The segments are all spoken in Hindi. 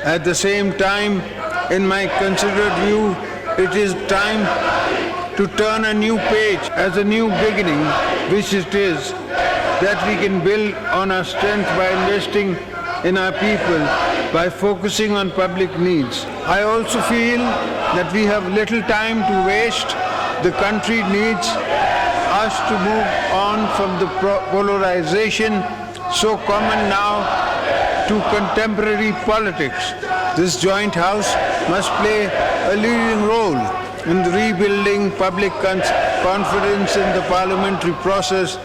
At the same time, in my considered view, it is time to turn a new page as a new beginning, which it is, that we can build on our strength by investing in our people, by focusing on public needs. I also feel that we have little time to waste. The country needs us to move on from the polarization so common now to contemporary politics. This joint house must play a leading role in rebuilding public confidence in the parliamentary process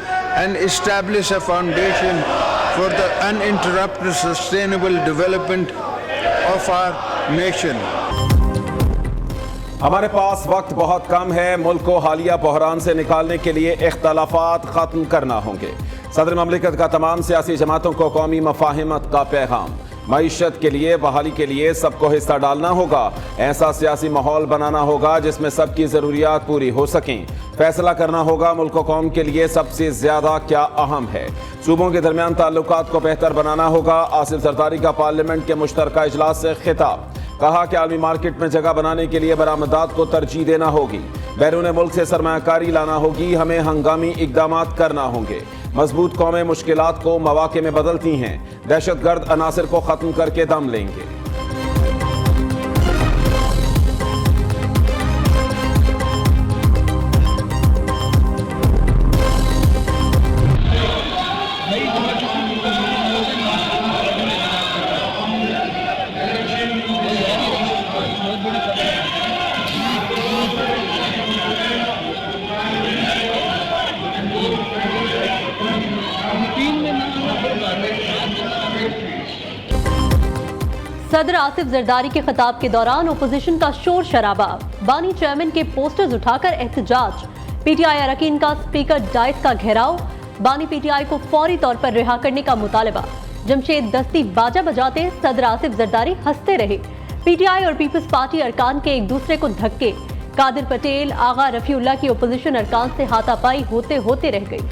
and establish a foundation for the uninterrupted sustainable development of our nation. हमारे पास वक्त बहुत कम है। मुल्क को हालिया बहरान से निकालने के लिए इख्तलाफात ख़त्म करना होंगे। सदर ममलिकत का तमाम सियासी जमातों को कौमी मफाहिमत का पैगाम। मईशत के लिए, बहाली के लिए सबको हिस्सा डालना होगा। ऐसा सियासी माहौल बनाना होगा जिसमें सबकी ज़रूरियात पूरी हो सकें। फैसला करना होगा मुल्क व कौम के लिए सबसे ज़्यादा क्या अहम है। सूबों के दरमियान ताल्लुकात को बेहतर बनाना होगा। आसिफ जरदारी का पार्लियामेंट के मुश्तरका इजलास से खिताब। कहा कि आलमी मार्केट में जगह बनाने के लिए बरामदात को तरजीह देना होगी। बैरून मुल्क से सरमायाकारी लाना होगी। हमें हंगामी इकदामात करना होंगे। मजबूत कौमें मुश्किलात को मौके में बदलती हैं। दहशतगर्द अनासिर को खत्म करके दम लेंगे। सदर आसिफ जरदारी के खिताब के दौरान ओपोजिशन का शोर शराबा। बानी चेयरमैन के पोस्टर्स उठाकर एहतजाज। पीटीआई अरकान का स्पीकर डाइस का घेराव। बानी पीटीआई को फौरी तौर पर रिहा करने का मुतालबा। जमशेद दस्ती बाजा बजाते सदर आसिफ जरदारी हंसते रहे। पीटीआई और पीपल्स पार्टी अरकान के एक दूसरे को धक्के। कादिर पटेल, आगा रफीउल्लाह की ओपोजिशन अरकान से हाथापाई होते होते रह गई।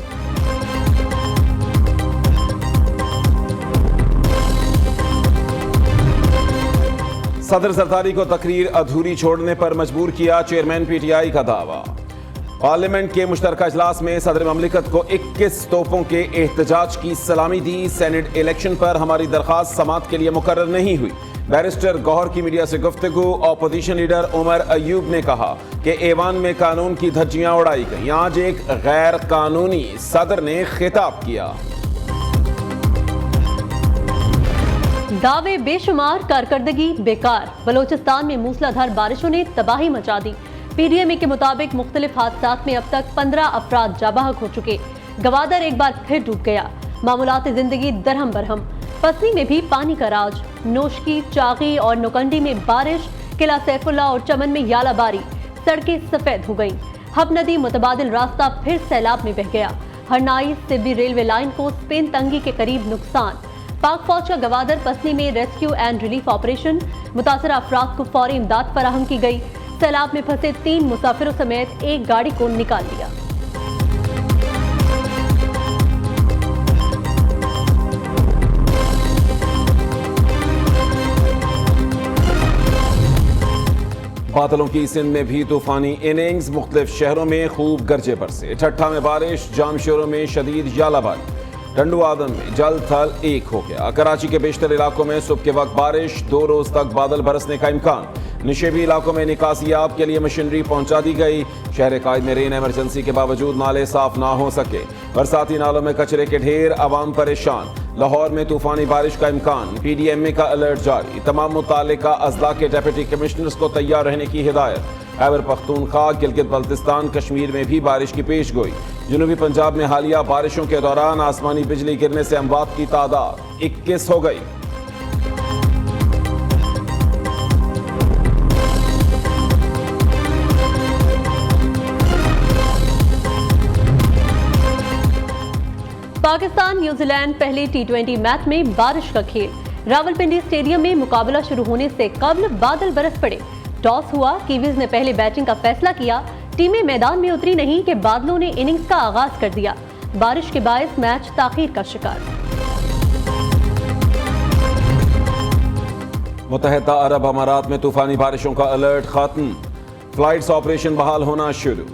सदर जरदारी को तकरीर अधूरी छोड़ने पर मजबूर किया, चेयरमैन पीटीआई का दावा। पार्लियामेंट के मुश्तरका इजलास में सदर ममलिकत को 21 तोपों के एहतजाज की सलामी दी। सेनेट इलेक्शन पर हमारी दरख्वास्त समात के लिए मुकर्रर नहीं हुई। बैरिस्टर गौहर की मीडिया से गुफ्तगू। अपोजिशन लीडर उमर अयूब ने कहा कि ऐवान में कानून की धज्जियां उड़ाई गई। आज एक गैर कानूनी सदर ने खिताब किया। दावे बेशुमार, कारकर्दगी बेकार। बलोचिस्तान में मूसलाधार बारिशों ने तबाही मचा दी। पीडीएमए के मुताबिक मुख्तलिफ हादसात में अब तक 15 अफराद जाबाहक हो चुके। गवादर एक बार फिर डूब गया। मामूलात जिंदगी दरहम बरहम। पसनी में भी पानी का राज। नोशकी, चागी और नुकंडी में बारिश। किला सैफुल्ला और चमन में यालाबारी। सड़कें सफेद हो गईं। हब नदी मुतबादिल रास्ता फिर सैलाब में बह गया। हरनाई सिब्बी रेलवे लाइन को स्पेन तंगी के करीब नुकसान। पाक फौज का गवादर पसनी में रेस्क्यू एंड रिलीफ ऑपरेशन। मुतासरा अफराद को फौरी इमदाद फराहम की गई। सैलाब में फंसे 3 मुसाफिरों समेत एक गाड़ी को निकाल लिया। बादलों की सिंध में भी तूफानी इनिंग्स। मुख्तलिफ शहरों में खूब गरजे बरसे। ठट्ठा में बारिश। जामशोरों में शदीद यालाबारी। टंडू आदम में जल थल एक हो गया। कराची के बेशतर इलाकों में सुबह के वक्त बारिश। 2 रोज तक बादल बरसने का इम्कान। निशेबी इलाकों में निकासियाब के लिए मशीनरी पहुंचा दी गई। शहर कायद में रेन इमरजेंसी के बावजूद नाले साफ ना हो सके। बरसाती नालों में कचरे के ढेर। आवाम परेशान। लाहौर में तूफानी बारिश का इम्कान। पीडीएमए का अलर्ट जारी। तमाम मुतालिका अजला के डिप्टी कमिश्नर्स को तैयार रहने की हिदायत। खैबर पख्तूनख्वा, गिलगित बल्तिस्तान, कश्मीर में भी बारिश की पेश गोई। जनूबी पंजाब में हालिया बारिशों के दौरान आसमानी बिजली गिरने से अमवात की तादाद 21 हो गई। पाकिस्तान न्यूजीलैंड पहले T20 मैच में बारिश का खेल। रावलपिंडी स्टेडियम में मुकाबला शुरू होने से कबल बादल बरस पड़े। टॉस हुआ, कीवीज ने पहले बैटिंग का फैसला किया। टीमें मैदान में उतरी नहीं कि बादलों ने इनिंग्स का आगाज कर दिया। बारिश के बायस मैच ताखीर का शिकार। मुत्तहिदा अरब अमारात में तूफानी बारिशों का अलर्ट खत्म, फ्लाइट्स ऑपरेशन बहाल होना शुरू।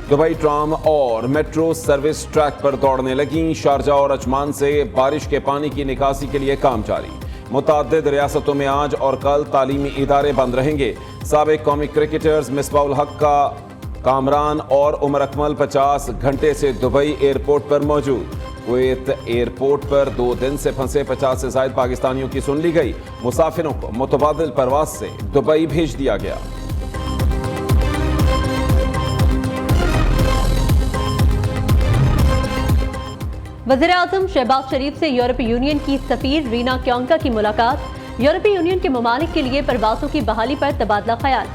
दुबई ट्राम और मेट्रो सर्विस ट्रैक पर दौड़ने लगी। शारजा और अजमान से बारिश के पानी की निकासी के लिए काम जारी। मुतअद्दिद रियासतों में आज और कल तालीमी इदारे बंद रहेंगे। साबिक कौमी क्रिकेटर्स मिसबाउल हक का कामरान और उमर अकमल 50 घंटे से दुबई एयरपोर्ट पर मौजूद। कुवैत एयरपोर्ट पर 2 दिन से फंसे 50 से ज्यादा पाकिस्तानियों की सुन ली गई। मुसाफिरों को मुतबादिल परवाज से दुबई भेज दिया गया। वज़ीर-ए-आज़म शहबाज शरीफ से यूरोपीय यूनियन की सफीर रीना क्योंका की मुलाकात। यूरोपीय यूनियन के ममालिक के लिए परवाज़ों की बहाली पर तबादला ख्याल।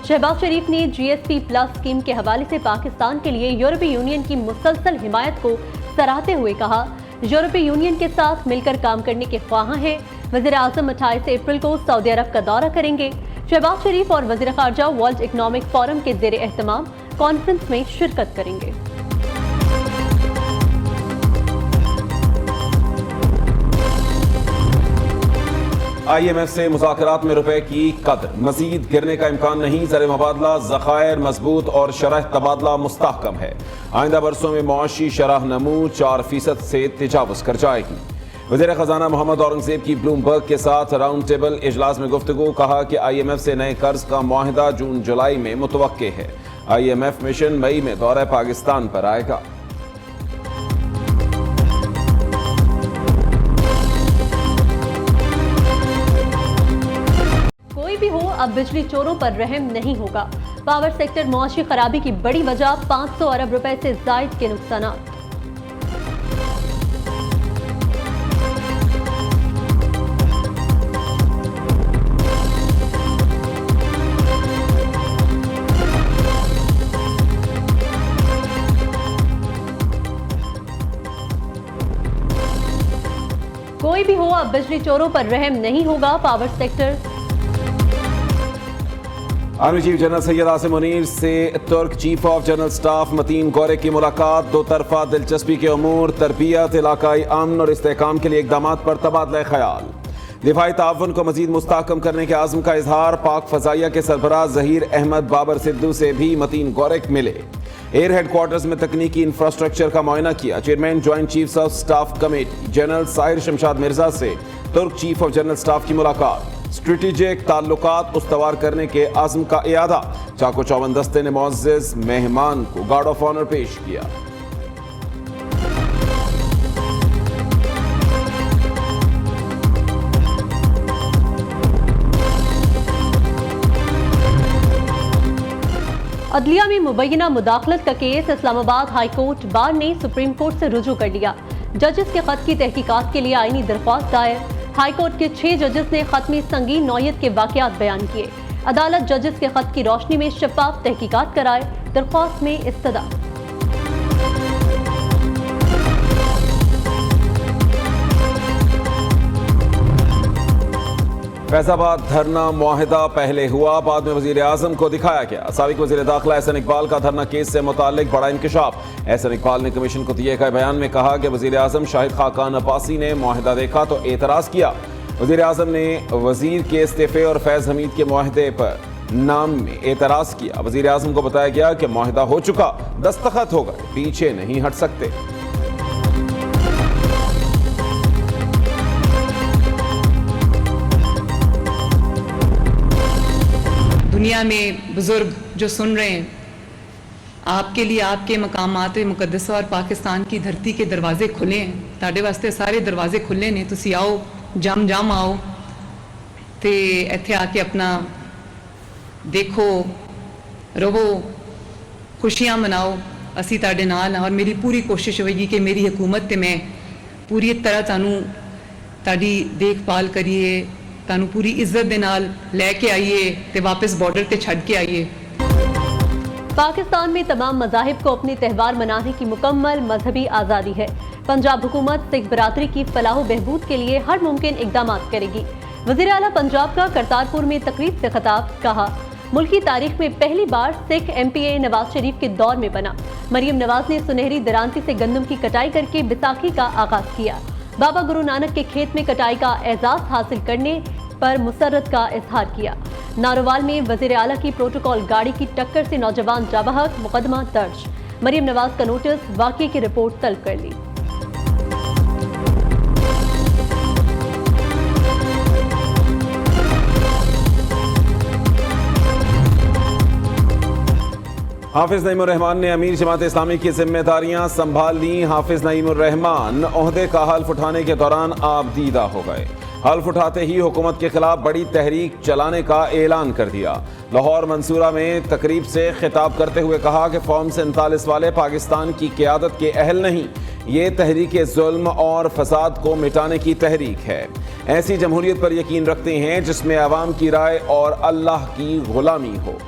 शहबाज शरीफ ने GSP प्लस स्कीम के हवाले से पाकिस्तान के लिए यूरोपीय यूनियन की मुसलसल हिमायत को सराहते हुए कहा, यूरोपीय यूनियन के साथ मिलकर काम करने के ख्वाह हैं। वज़ीर-ए-आज़म 28 अप्रैल को सऊदी अरब का दौरा करेंगे। शहबाज शरीफ और वज़ीर ख़ारजा वर्ल्ड इकनॉमिक फोरम के ज़ेर एहतमाम कॉन्फ्रेंस में शिरकत करेंगे। IMF से मुज़ाकरात में रुपए की कदर मजीद गिरने का इम्कान नहीं। ज़र मुबादला ज़खायर मजबूत और शरह तबादला मुस्तहकम है। आइंदा बरसों में मुआशी शरह नमू 4% से तजावुज़ कर जाएगी। वज़ीर ख़जाना मोहम्मद औरंगज़ेब की ब्लूमबर्ग के साथ राउंड टेबल इजलास में गुफ्तगू। कहा कि IMF से नए कर्ज का मुआहिदा जून जुलाई में मुतवक्के है। IMF मिशन मई में दौरा पाकिस्तान पर आएगा। भी हो, अब बिजली चोरों पर रहम नहीं होगा। पावर सेक्टर मुआशी खराबी की बड़ी वजह 500 अरब रुपए से जायद के नुकसानात। कोई भी हो, अब बिजली चोरों पर रहम नहीं होगा। Power sector army chief general Syed Asim Munir से तुर्क chief of general staff Metin Gurak की मुलाकात। दो तरफा दिलचस्पी के अमूर, तरबियत, इलाकाई अमन और इस्तेहकाम के लिए इकदाम पर तबादला ख्याल। दिफाई ताउन को मजीद मुस्तहकम करने के आज़म का इजहार। पाक फजाइया के सरबराह जहीर अहमद बाबर सिद्धू से भी मतीन गोरेक मिले। एयर हेडक्वार्टर्स में तकनीकी इंफ्रास्ट्रक्चर का मुआयना किया। Chairman joint chiefs of staff committee general Sahir Shamshad Mirza से तुर्क चीफ ऑफ जनरल स्टाफ की मुलाकात। स्ट्रेटेजिक ताल्लुकात उस्तवार करने के आज़म का इयादा। चाको चौवन दस्ते ने मुअज़्ज़ज़ मेहमान को गार्ड ऑफ ऑनर पेश किया। अदलिया में मुबैना मुदाखलत का case Islamabad high court bar ने सुप्रीम कोर्ट से रुजू कर लिया। जजेस के खत की तहकीकात के लिए आईनी दरख्वास्त दायर। हाई कोर्ट के 6 जजेस ने खत में संगीन नौयत के वाकयात बयान किए। अदालत जजेस के खत की रोशनी में शफाफ तहकीकात कराए। दरख्वास्त में इस्तदा। फैजाबाद धरना मुआहिदा पहले हुआ, बाद में वजीर आजम को दिखाया गया। साबिक वजीर दाखिला एहसन इकबाल का धरना केस से मुताल्लिक बड़ा इंकशाफ। एहसन इकबाल ने कमीशन को दिए गए बयान में कहा कि वजीर आजम शाहिद खाकान अब्बासी ने मुआहिदा देखा तो एतराज़ किया। वजीर आजम ने वजीर के इस्तीफे और फैज हमीद के मुआहिदे पर नाम में एतराज़ किया। वजीर आजम को बताया गया कि मुआहिदा हो चुका, दस्तखत हो गए, पीछे नहीं हट सकते। दुनिया में बुजुर्ग जो सुन रहे हैं, आपके लिए आपके मकामात मुकद्दसा और पाकिस्तान की धरती के दरवाजे खुले हैं। ताड़े वास्ते सारे दरवाजे खुले ने। तुसी आओ, जम आओ ते इत्थे आके अपना देखो, रवो, खुशियां मनाओ। असी ताड़े नाल और मेरी पूरी कोशिश होगी कि मेरी हुकूमत ते मैं पूरी तरह तानू ताड़ी देखभाल करिए, तानू पूरी इज्जत दे नाल लेके आइए ते वापस बॉर्डर ते छड़ के आइए। पाकिस्तान में तमाम मज़ाहिब को अपने त्यौहार मनाने की मुकम्मल मजहबी आज़ादी है। पंजाब हुकूमत सिख बरादरी की फलाह बहबूद के लिए हर मुमकिन इकदाम करेगी। वज़ीर आला पंजाब का करतारपुर में तकरीब से खिताब। कहा, मुल्की तारीख में पहली बार सिख MPA नवाज शरीफ के दौर में बना। मरियम नवाज ने सुनहरी दरांती से गंदम की कटाई करके बैसाखी का आगाज किया। बाबा गुरु नानक के खेत में कटाई का एजाज हासिल करने पर मुसर्रत का इजहार किया। नारोवाल में वजीर आला की प्रोटोकॉल गाड़ी की टक्कर से नौजवान जाबहक, मुकदमा दर्ज। मरियम नवाज का नोटिस, वाकये की रिपोर्ट तलब कर ली। हाफिज नईमुर रहमान ने अमीर जमात इस्लामी की जिम्मेदारियां संभाल ली। हाफिज नईमुर रहमान ओहदे का हल्फ उठाने के दौरान आबदीदा हो गए। हल्फ उठाते ही हुकूमत के खिलाफ बड़ी तहरीक चलाने का ऐलान कर दिया। लाहौर मंसूरा में तकरीब से खिताब करते हुए कहा कि फॉर्म 47 वाले पाकिस्तान की क़यादत के अहल नहीं, ये तहरीक जुल्म और फसाद को मिटाने की तहरीक है। ऐसी जमहूरियत पर यकीन रखते हैं जिसमें अवाम की राय और अल्लाह की गुलामी हो।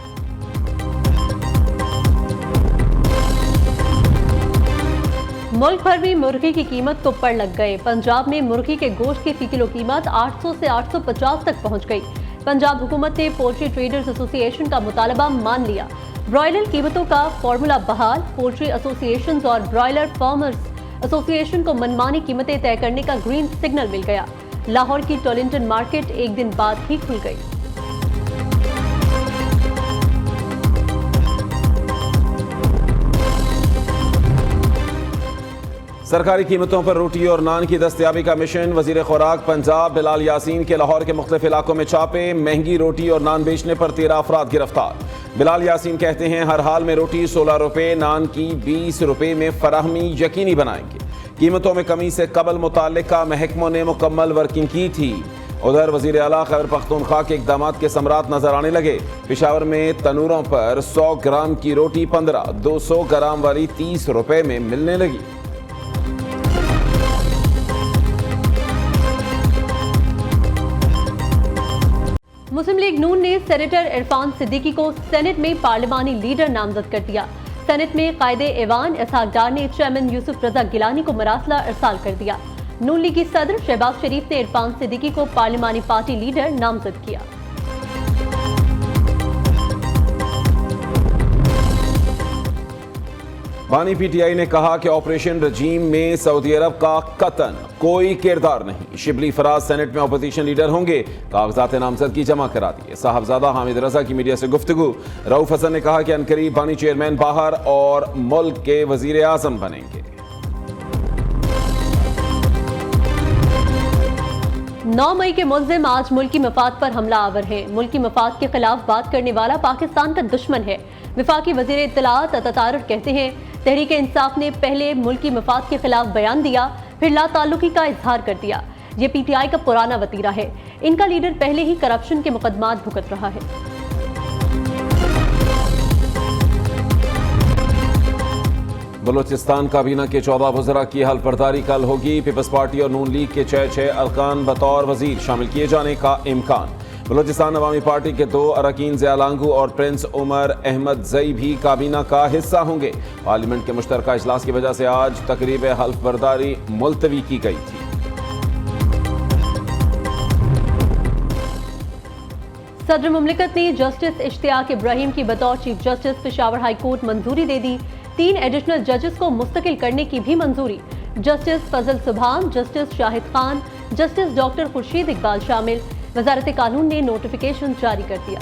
मुल्क भर में मुर्गी की कीमत को पड़ लग गए। पंजाब में मुर्गी के गोश्त की फी किलो कीमत 800 से 850 तक पहुंच गई। पंजाब हुकूमत ने पोल्ट्री ट्रेडर्स एसोसिएशन का मुतालबा मान लिया। ब्रॉयलर कीमतों का फॉर्मूला बहाल। पोल्ट्री एसोसिएशन और ब्रॉयलर फार्मर्स एसोसिएशन को मनमानी कीमतें तय करने का ग्रीन सिग्नल मिल गया। लाहौर की टोलिंटन मार्केट एक दिन बाद ही खुल गई। सरकारी कीमतों पर रोटी और नान की दस्तयाबी का मिशन। वजीर खुराक पंजाब बिलाल यासीन के लाहौर के मुख्तलिफ इलाकों में छापे। महंगी रोटी और नान बेचने पर 13 अफराद गिरफ्तार। बिलाल यासीन कहते हैं हर हाल में रोटी 16 रुपए, नान की 20 रुपए में फराहमी यकीनी बनाएंगे। कीमतों में कमी से कबल मुताल्लिका महकमों ने मुकम्मल वर्किंग की थी। उधर वजीर आला खैबर पख्तूनख्वा के इक़दामात के समरात नजर आने लगे। पेशावर में तनूरों पर 100 ग्राम की रोटी 15, 200 ग्राम वाली 30 रुपए में मिलने लगी। मुस्लिम लीग नून ने सेनेटर इरफान सिद्दीकी को सेनेट में पार्लिमानी लीडर नामजद कर दिया। सेनेट में कायदे ऐवान इसहाक डार ने चेयरमैन यूसुफ रजा गिलानी को मरासला इरसाल कर दिया। नून लीगी सदर शहबाज शरीफ ने इरफान सिद्दीकी को पार्लिमानी पार्टी लीडर नामजद किया। बानी पीटीआई ने कहा कि ऑपरेशन रजीम में सऊदी अरब का कतन कोई किरदार नहीं। शिबली फराज सेनेट में अपोजिशन लीडर होंगे। कागजात नामजदगी जमा करा दिए। साहबजादा हामिद रजा की मीडिया से गुफ्तगू। रऊफ हसन ने कहा कि अनकरीब बानी चेयरमैन बाहर और मुल्क के वजीर आजम बनेंगे। 9 मई के मुल्जिम आज मुल्की मफाद पर हमला आवर हैं। मुल्की मफाद के खिलाफ बात करने वाला पाकिस्तान का दुश्मन है। विफाकी वजीर इत्तलात अतातारुर कहते हैं तहरीक इंसाफ ने पहले मुल्की मफाद के खिलाफ बयान दिया, फिर ला ताल्लुकी का इजहार कर दिया। ये पीटीआई का पुराना वतीरा है। इनका लीडर पहले ही करप्शन के मुकदमात भुगत रहा है। बलूचिस्तान काबीना के 14 वज़रा की हल्फ बर्दारी कल होगी। पीपल्स पार्टी और नून लीग के 6 अरकान बतौर वजीर शामिल किए जाने का इम्कान। बलूचिस्तान अवामी पार्टी के 2 अरकान ज़ियालांगू और प्रिंस उमर अहमद जई भी काबीना का हिस्सा होंगे। पार्लियामेंट के मुश्तरका इजलास की वजह से आज तकरीब हल्फ बर्दारी मुलतवी की गई थी। सदर मुमलिकत ने जस्टिस इश्तियाक इब्राहिम की बतौर chief justice Peshawar high court मंजूरी दे दी। 3 एडिशनल जजेस को मुस्तकिल करने की भी मंजूरी। जस्टिस फजल सुभान, justice Shahid Khan, justice doctor Khurshid Iqbal शामिल। वजारत कानून ने नोटिफिकेशन जारी कर दिया।